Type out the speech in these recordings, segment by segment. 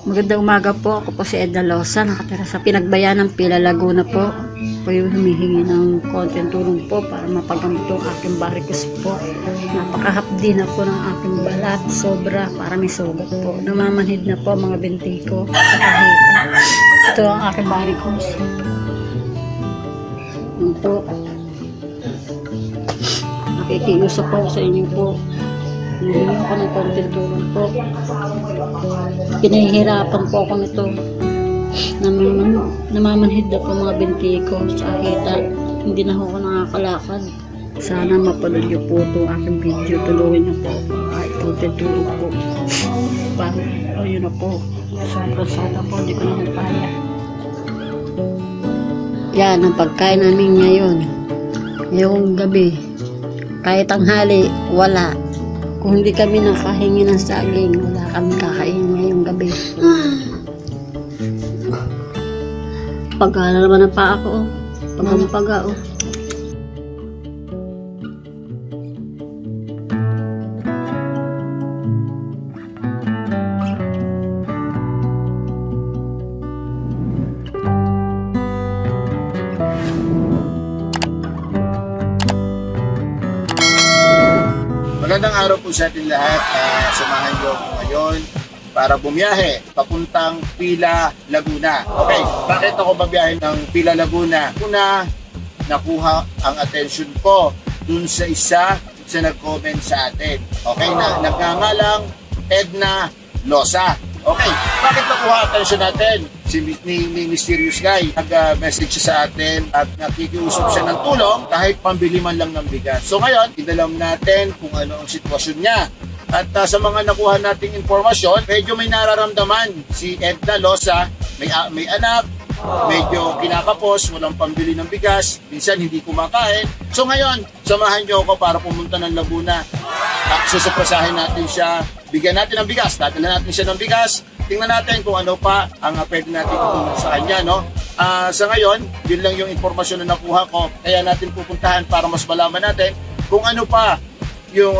Magandang umaga po. Ako po si Edna Losa, nakatira sa Pinagbayanan, Pila, Laguna po. Po yung humihingi ng konting tulong po para mapagamot ang aking varicose po. Napakahapdi na po ng aking balat. Sobra, para may sugat po. Namamanhid na po mga binti ko. Nakahita. Ito ang aking varicose. Yan po. Nakikiusap po sa inyo po. Hindi ako ng konting tulong po. Pinahihirapan po ako nito. Namamanhid na po mga binti ko sa kita. Hindi na ako nakakalakad. Sana mapanood niyo po itong aking video. Tulungan niyo po kahit konting tulong po. Para ayun na po. Sobrang sana po. Hindi ko na kaya. Yan ang pagkain namin ngayon. Ngayong gabi. Kahit tanghali, wala. Kung hindi kami nakahingi ng saging, wala kami kakain ngayong gabi. Pagkala naman ang paa ko, pagkampaga oh. Magandang araw po sa ating lahat. Samahan niyo po ngayon para bumiyahe papuntang Pila, Laguna. Okay, bakit ako babiyahe ng Pila, Laguna? Una, nakuha ang attention ko dun sa isa sa nag-comment sa atin. Okay, nagngangalang Edna Losa. Okay, bakit nakuha attention natin? Si Mysterious Guy nag-message siya sa atin at nakikiusap siya ng tulong kahit pambili man lang ng bigas. So ngayon, inalam natin kung ano ang sitwasyon niya. At sa mga nakuha nating informasyon, medyo may nararamdaman si Edna Losa, may anak, medyo kinakapos, walang pambili ng bigas, minsan hindi kumakain. So ngayon, samahan niyo ako para pumunta ng Laguna. Susuprasahin natin siya, bigyan natin ng bigas, dadala natin siya ng bigas. Tingnan natin kung ano pa ang pwede natin itulong sa kanya, no? Sa ngayon, yun lang yung informasyon na nakuha ko. Kaya natin pupuntahan para mas malaman natin kung ano pa yung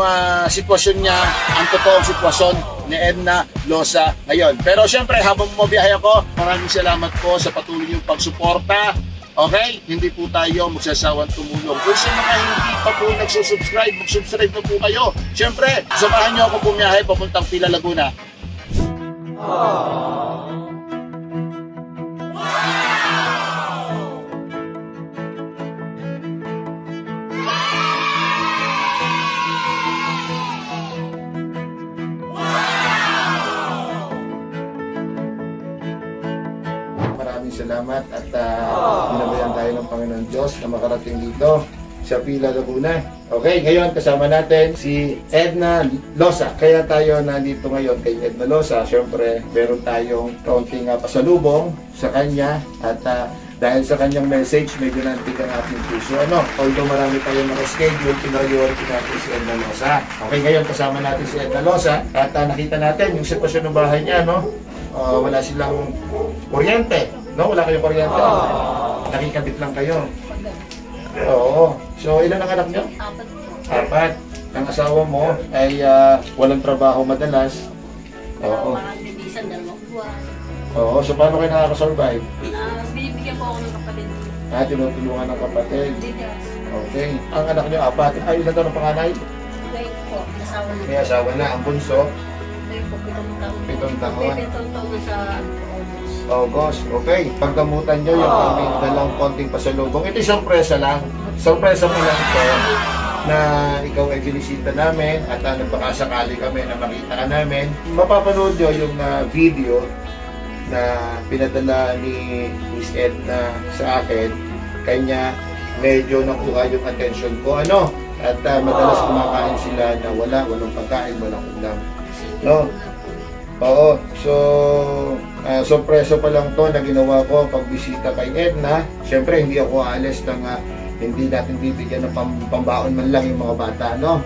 sitwasyon niya, ang totoong sitwasyon ni Edna Losa ngayon. Pero syempre, habang bumabiyahe ako, maraming salamat po sa patuloy niyong pagsuporta. Okay? Hindi po tayo magsasawang tumulong. Kung sa mga hindi pa po nagsusubscribe, mag-subscribe na po kayo. Syempre, samahan niyo ako bumiyahe papuntang Pila, Laguna. Maraming salamat at binabayan tayo ng Panginoon Diyos na makarating dito sa Pila, Laguna. Okay, ngayon kasama natin si Edna Losa. Kaya tayo nandito ngayon kay Edna Losa. Siyempre, meron tayong kaunting pasalubong sa kanya at dahil sa kanyang message, medyo nantig ang ating puso. Although marami tayong mga schedule, priority natin si Edna Losa. Okay, ngayon kasama natin si Edna Losa at nakita natin yung sitwasyon ng bahay niya, no? Wala silang kuryente, no? Wala kayong kuryente. Nakikabit lang kayo. Oo. So, ilan ang anak niyo? 4 po. 4. Ang asawa mo ay walang trabaho madalas. Oo. Bibisan, 2 buwan. Oo. So, paano kayo nakaka-survive? Binibigyan po ako ng kapatid. Tinutulungan ng kapatid. Bigas. Okay. Ang anak niyo 4. Ay, ilan taon ang panganay? Ngayon po, asawa na. May asawa na. Ang bunso? Ngayon po, 7 taon. 7 taon. 7 taon na sa August. Okay. Pagdamutan nyo yung aming dalawang konting pasalubong. Ito sorpresa lang. Sorpresa mo lang ito na ikaw ay binisita namin at nagpakasakali kami na makita ka namin. Mapapanood nyo yung video na pinadala ni Miss Edna sa akin. Kanya medyo nakuha yung attention ko. At madalas kumakain sila na walang pagkain, walang ulam. No? Oo. So, sorpresa pa lang to na ginawa ko pagbisita kay Edna. Siyempre, hindi ako aalis ng hindi natin bibigyan ng pambaon man lang yung mga bata, no?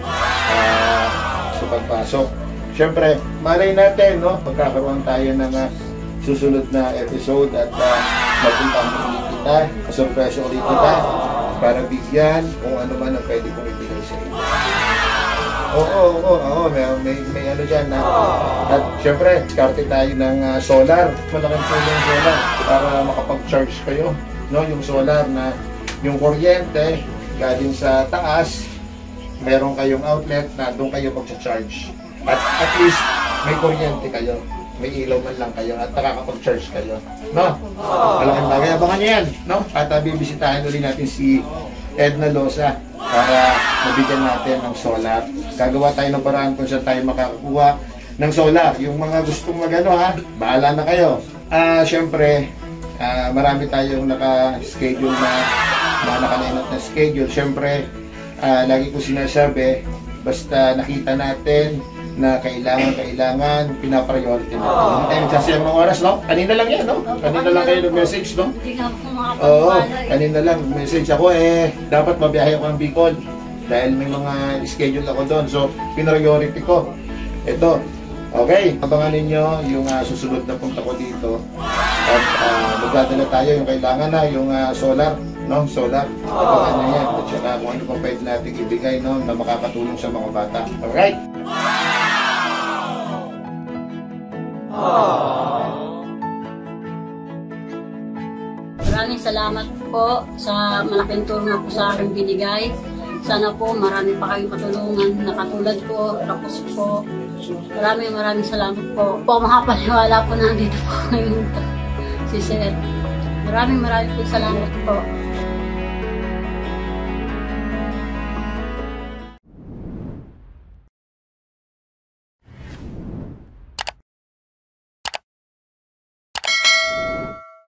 Sa pagpasok. Siyempre, malay natin, no? Magkakaroon tayo ng susunod na episode at magpunta ulit kita, sorpresa ulit kita para bigyan kung ano man ang pwede kong ibigay sa inyo. Oo, may ano dyan na. At syempre, diskarte tayo ng solar. Malaking tulong solar para makapag-charge kayo. No, yung solar na yung kuryente galing sa taas, meron kayong outlet na doon kayo magcha-charge. At least may kuryente kayo. May ilaw man lang kayo at nakakapag-charge kayo. No? Malaking bagay. Abangan nyo yan. No? At bibisitahin ulit natin si Edna Losa para mabigyan natin ng solar. Gagawa tayo ng paraan kung saan tayo makakakuha ng solar. Yung mga gustong magano ha, bahala na kayo. Siyempre, marami tayong naka-schedule na nakalinot na schedule. Siyempre, lagi ko sinasabi, basta nakita natin na kailangan, pinapriority natin. Hindi tayo magsasayang ng oras, no? Kanina lang yan, no? Kanina lang kayo nag-message, no? Hindi nga po Oo, makapagpala. kanina lang message ako dapat mabiyahe ako ng Bicol dahil may mga schedule ako doon. So, priority ko. Ito. Okay, abangan ninyo yung susunod na punta ko dito. At magdadala tayo yung kailangan na, yung solar, no? Solar. Abangan nyo yan. At saka kung ano pa pwede natin ibigay, no? Na makakatulong sa mga bata. Alright? Maraming salamat po sa malaking tulong na po sa akin binigay. Sana po marami pa kayong patulungan na katulad ko, tapos po. Maraming salamat po. Po makapaniwala po na nandito po ngayon si Sir. Maraming po salamat po.